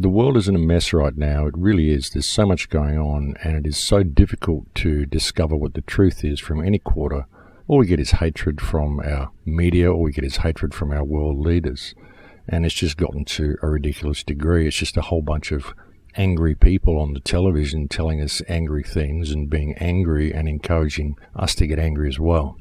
The world is in a mess right now. It really is. There's so much going on, and it is so difficult to discover what the truth is from any quarter. All we get is hatred from our media, all we get is hatred from our world leaders. And it's just gotten to a ridiculous degree. It's just a whole bunch of angry people on the television telling us angry things and being angry and encouraging us to get angry as well.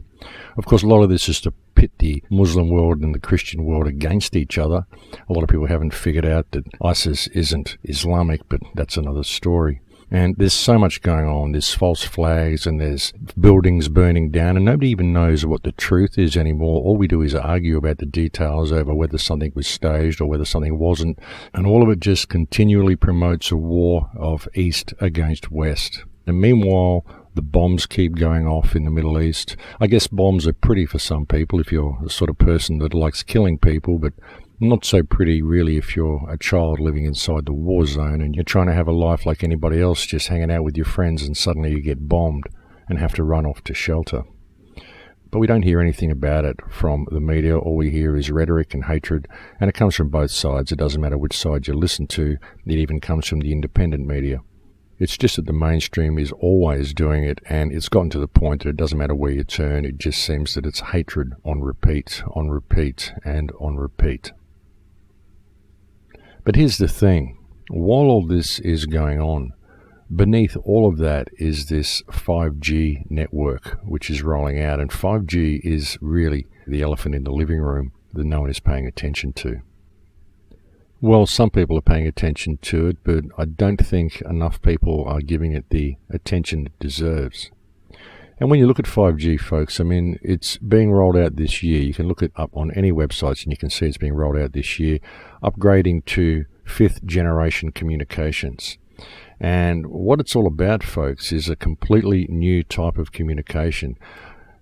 Of course, a lot of this is to pit the Muslim world and the Christian world against each other. A lot of people haven't figured out that ISIS isn't Islamic, but that's another story. And there's so much going on. There's false flags and there's buildings burning down, and nobody even knows what the truth is anymore. All we do is argue about the details over whether something was staged or whether something wasn't. And all of it just continually promotes a war of East against West. And meanwhile, the bombs keep going off in the Middle East. I guess bombs are pretty for some people if you're the sort of person that likes killing people, but not so pretty really if you're a child living inside the war zone and you're trying to have a life like anybody else, just hanging out with your friends, and suddenly you get bombed and have to run off to shelter. But we don't hear anything about it from the media. All we hear is rhetoric and hatred, and it comes from both sides. It doesn't matter which side you listen to. It even comes from the independent media. It's just that the mainstream is always doing it, and it's gotten to the point that it doesn't matter where you turn. It just seems that it's hatred on repeat, and on repeat. But here's the thing. While all this is going on, beneath all of that is this 5G network which is rolling out. And 5G is really the elephant in the living room that no one is paying attention to. Well, some people are paying attention to it, but I don't think enough people are giving it the attention it deserves. And when you look at 5G, folks, I mean, it's being rolled out this year. You can look it up on any websites and you can see it's being rolled out this year, upgrading to 5th generation communications. And what it's all about, folks, is a completely new type of communication.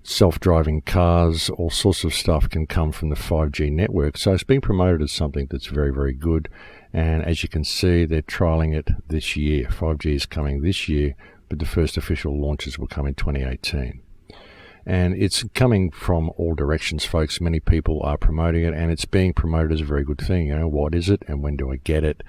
Self-driving cars, all sorts of stuff can come from the 5G network. So it's being promoted as something that's very, very good. And as you can see, they're trialing it this year. 5G is coming this year, but the first official launches will come in 2018. And it's coming from all directions, folks. Many people are promoting it, and it's being promoted as a very good thing. You know, what is it and when do I get it?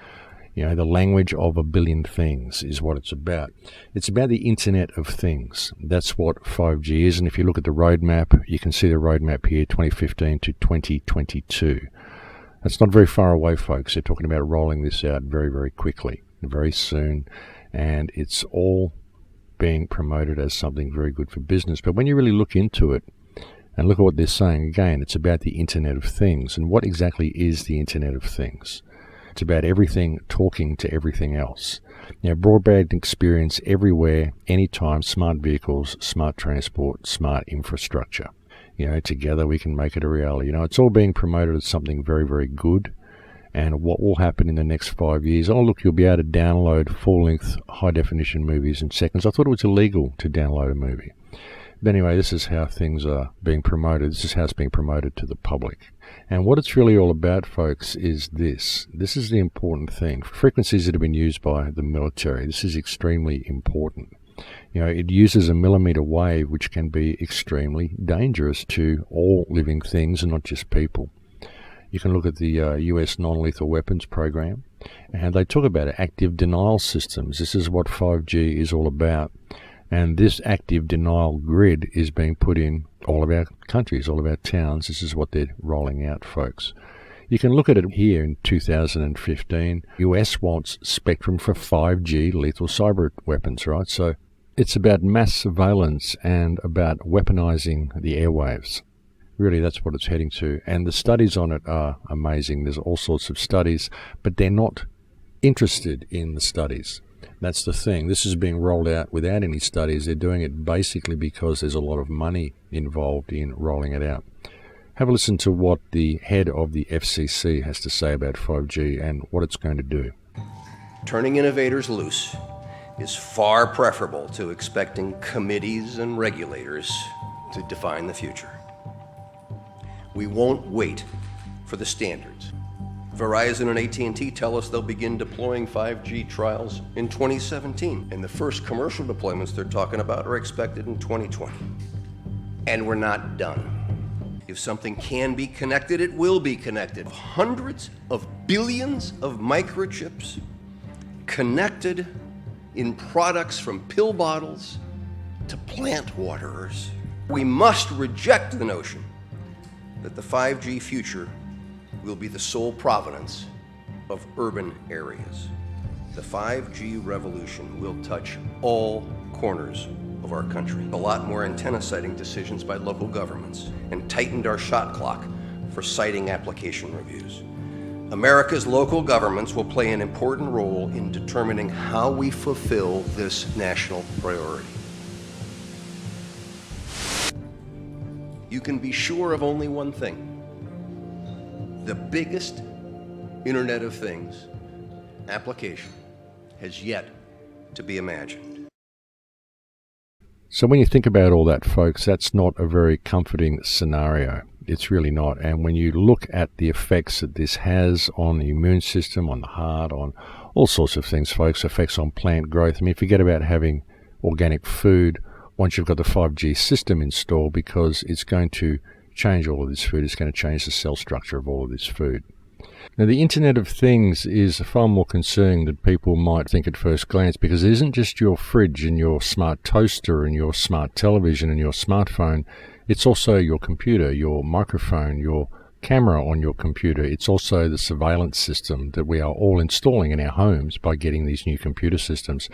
You know, the language of a billion things is what it's about. It's about the Internet of Things. That's what 5G is. And if you look at the roadmap, you can see the roadmap here, 2015 to 2022. That's not very far away, folks. They're talking about rolling this out very, very quickly, very soon. And it's all being promoted as something very good for business. But when you really look into it and look at what they're saying, again, it's about the Internet of Things. And what exactly is the Internet of Things? It's about everything talking to everything else. Now, broadband experience everywhere, anytime, smart vehicles, smart transport, smart infrastructure. You know, together we can make it a reality. You know, it's all being promoted as something very, very good. And what will happen in the next 5 years, oh, look, you'll be able to download full-length, high-definition movies in seconds. I thought it was illegal to download a movie. But anyway, this is how things are being promoted. This is how it's being promoted to the public. And what it's really all about, folks, is this. This is the important thing. Frequencies that have been used by the military, this is extremely important. You know, it uses a millimeter wave, which can be extremely dangerous to all living things and not just people. You can look at the US non-lethal weapons program, and they talk about active denial systems. This is what 5G is all about. And this active denial grid is being put in all of our countries, all of our towns. This is what they're rolling out, folks. You can look at it here in 2015. US wants spectrum for 5G lethal cyber weapons, right? So it's about mass surveillance and about weaponizing the airwaves. Really, that's what it's heading to. And the studies on it are amazing. There's all sorts of studies, but they're not interested in the studies. That's the thing. This is being rolled out without any studies. They're doing it basically because there's a lot of money involved in rolling it out. Have a listen to what the head of the FCC has to say about 5G and what it's going to do. Turning innovators loose is far preferable to expecting committees and regulators to define the future. We won't wait for the standards. Verizon and AT&T tell us they'll begin deploying 5G trials in 2017, and the first commercial deployments they're talking about are expected in 2020. And we're not done. If something can be connected, it will be connected. Hundreds of billions of microchips connected in products from pill bottles to plant waterers. We must reject the notion that the 5G future will be the sole provenance of urban areas. The 5G revolution will touch all corners of our country. A lot more antenna siting decisions by local governments and tightened our shot clock for siting application reviews. America's local governments will play an important role in determining how we fulfill this national priority. You can be sure of only one thing. The biggest Internet of Things application has yet to be imagined. So when you think about all that, folks, that's not a very comforting scenario. It's really not. And when you look at the effects that this has on the immune system, on the heart, on all sorts of things, folks, effects on plant growth. I mean, forget about having organic food once you've got the 5G system installed, because it's going to change all of this food. It's going to change the cell structure of all of this food. Now, the Internet of Things is far more concerning than people might think at first glance, because it isn't just your fridge and your smart toaster and your smart television and your smartphone. It's also your computer, your microphone, your camera on your computer. It's also the surveillance system that we are all installing in our homes by getting these new computer systems.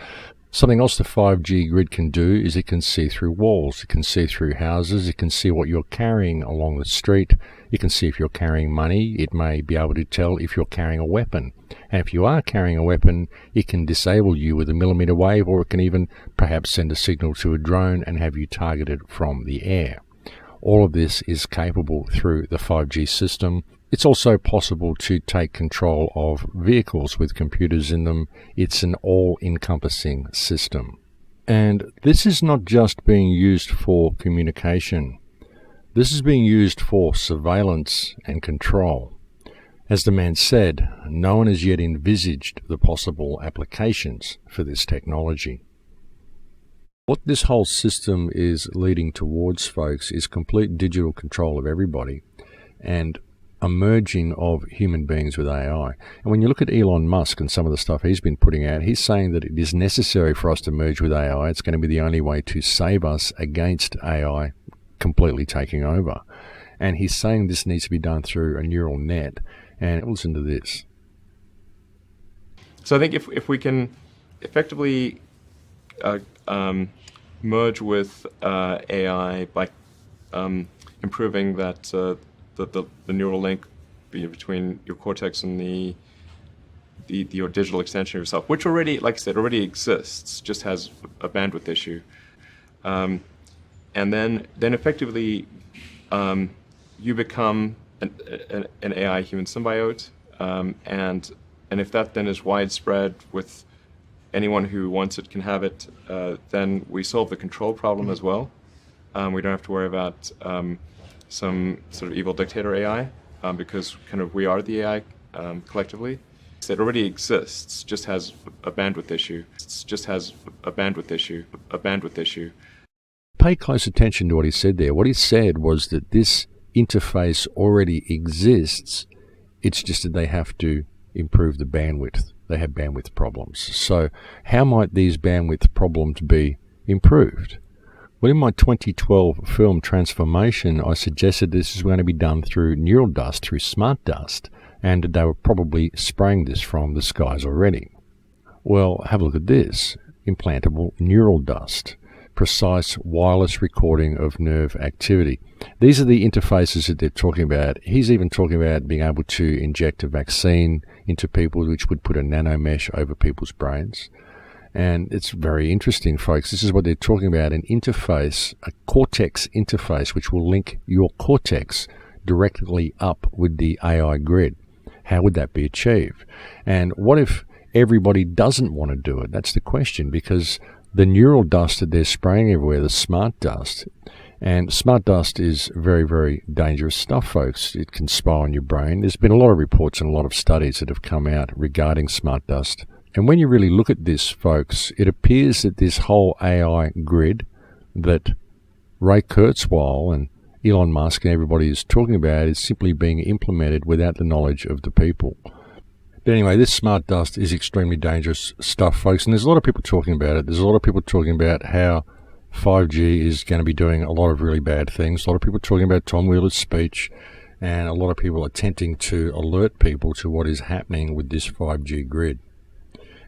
Something else the 5G grid can do is it can see through walls, it can see through houses, it can see what you're carrying along the street, it can see if you're carrying money, it may be able to tell if you're carrying a weapon. And if you are carrying a weapon, it can disable you with a millimeter wave, or it can even perhaps send a signal to a drone and have you targeted from the air. All of this is capable through the 5G system. It's also possible to take control of vehicles with computers in them. It's an all-encompassing system. And this is not just being used for communication. This is being used for surveillance and control. As the man said, no one has yet envisaged the possible applications for this technology. What this whole system is leading towards, folks, is complete digital control of everybody and a merging of human beings with AI. And when you look at Elon Musk and some of the stuff he's been putting out, he's saying that it is necessary for us to merge with AI. It's going to be the only way to save us against AI completely taking over. And he's saying this needs to be done through a neural net. And listen to this. So I think if we can effectively merge with AI by improving that the neural link between your cortex and your digital extension of yourself, which already, like I said, already exists, just has a bandwidth issue, and then effectively you become an AI human symbiote, and if that then is widespread with anyone who wants it can have it, then we solve the control problem as well. We don't have to worry about some sort of evil dictator AI, because kind of we are the AI collectively. It already exists, just has a bandwidth issue. A bandwidth issue. Pay close attention to what he said there. What he said was that this interface already exists. It's just that they have to improve the bandwidth. They have bandwidth problems. So how might these bandwidth problems be improved? Well, in my 2012 film Transformation, I suggested this is going to be done through neural dust, through smart dust, and they were probably spraying this from the skies already. Well, have a look at this. Implantable neural dust. Precise wireless recording of nerve activity. These are the interfaces that they're talking about. He's even talking about being able to inject a vaccine into people, which would put a nanomesh over people's brains. And it's very interesting, folks. This is what they're talking about, an interface, a cortex interface, which will link your cortex directly up with the AI grid. How would that be achieved? And what if everybody doesn't want to do it? That's the question, because the neural dust that they're spraying everywhere, the smart dust, and smart dust is very, very dangerous stuff, folks. It can spy on your brain. There's been a lot of reports and a lot of studies that have come out regarding smart dust. And when you really look at this, folks, it appears that this whole AI grid that Ray Kurzweil and Elon Musk and everybody is talking about is simply being implemented without the knowledge of the people. But anyway, this smart dust is extremely dangerous stuff, folks, and there's a lot of people talking about it. There's a lot of people talking about how 5G is going to be doing a lot of really bad things. A lot of people talking about Tom Wheeler's speech, and a lot of people attempting to alert people to what is happening with this 5G grid.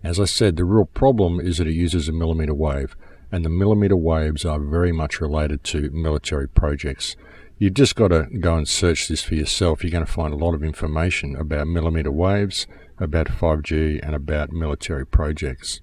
As I said, the real problem is that it uses a millimeter wave, and the millimeter waves are very much related to military projects. You've just got to go and search this for yourself. You're going to find a lot of information about millimeter waves, about 5G, and about military projects.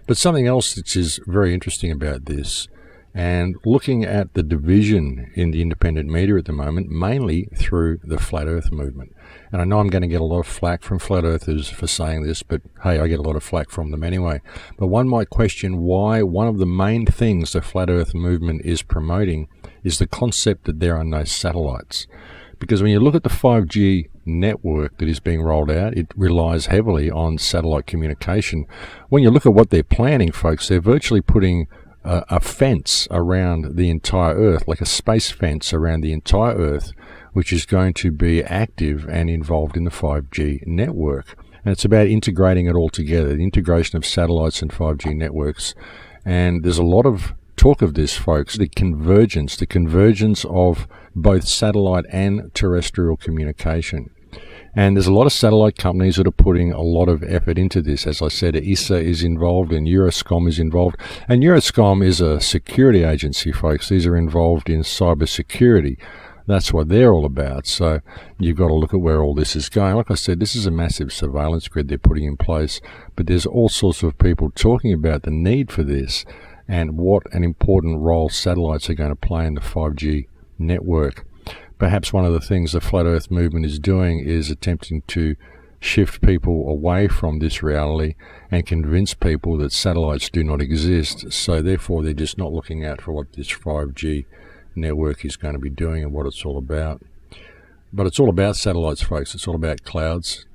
But something else which is very interesting about this, and looking at the division in the independent media at the moment, mainly through the Flat Earth movement. And I know I'm going to get a lot of flack from Flat Earthers for saying this, but hey, I get a lot of flack from them anyway. But one might question why one of the main things the Flat Earth movement is promoting is the concept that there are no satellites. Because when you look at the 5G network that is being rolled out, it relies heavily on satellite communication. When you look at what they're planning, folks, they're virtually putting a fence around the entire Earth, like a space fence around the entire Earth, which is going to be active and involved in the 5G network. And it's about integrating it all together, the integration of satellites and 5G networks. And there's a lot of talk of this, folks, the convergence of both satellite and terrestrial communication. And there's a lot of satellite companies that are putting a lot of effort into this. As I said, ESA is involved and Euroscom is involved. And Euroscom is a security agency, folks. These are involved in cyber security. That's what they're all about. So you've got to look at where all this is going. Like I said, this is a massive surveillance grid they're putting in place. But there's all sorts of people talking about the need for this and what an important role satellites are going to play in the 5G network. Perhaps one of the things the Flat Earth movement is doing is attempting to shift people away from this reality and convince people that satellites do not exist. So therefore, they're just not looking out for what this 5G network is going to be doing and what it's all about. But it's all about satellites, folks. It's all about clouds.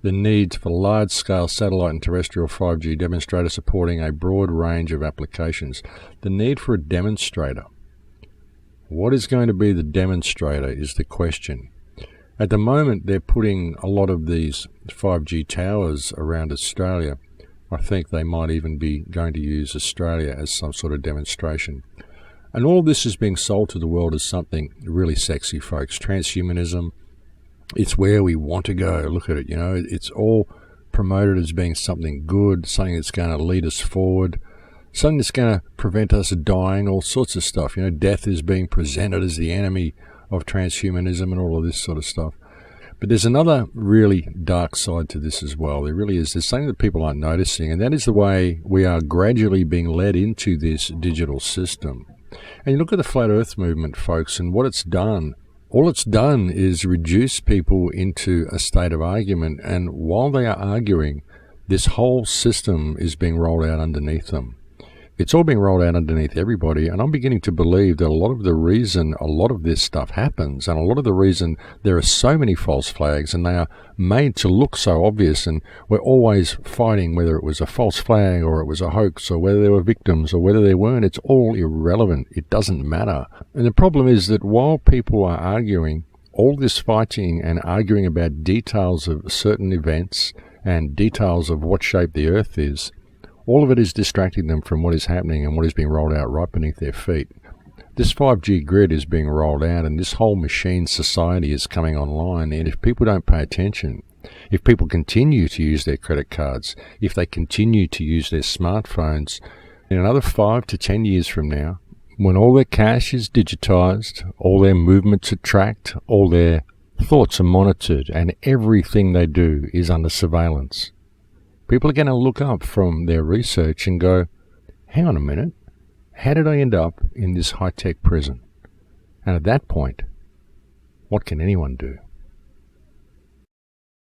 The need for large-scale satellite and terrestrial 5G demonstrator supporting a broad range of applications. The need for a demonstrator. What is going to be the demonstrator is the question. At the moment, they're putting a lot of these 5G towers around Australia. I think they might even be going to use Australia as some sort of demonstration. And all this is being sold to the world as something really sexy, folks. Transhumanism, it's where we want to go. Look at it, it's all promoted as being something good, something that's going to lead us forward, something that's going to prevent us dying, all sorts of stuff. Death is being presented as the enemy of transhumanism and all of this sort of stuff. But there's another really dark side to this as well. There really is. There's something that people aren't noticing, and that is the way we are gradually being led into this digital system. And you look at the Flat Earth movement, folks, and what it's done. All it's done is reduce people into a state of argument, and while they are arguing, this whole system is being rolled out underneath them. It's all being rolled out underneath everybody, and I'm beginning to believe that a lot of the reason a lot of this stuff happens, and a lot of the reason there are so many false flags, and they are made to look so obvious, and we're always fighting whether it was a false flag or it was a hoax or whether there were victims or whether there weren't. It's all irrelevant. It doesn't matter. And the problem is that while people are arguing, all this fighting and arguing about details of certain events and details of what shape the Earth is, all of it is distracting them from what is happening and what is being rolled out right beneath their feet. This 5G grid is being rolled out, and this whole machine society is coming online, and if people don't pay attention, if people continue to use their credit cards, if they continue to use their smartphones, in another 5 to 10 years from now, when all their cash is digitized, all their movements are tracked, all their thoughts are monitored, and everything they do is under surveillance, people are going to look up from their research and go, hang on a minute, how did I end up in this high-tech prison? And at that point, what can anyone do?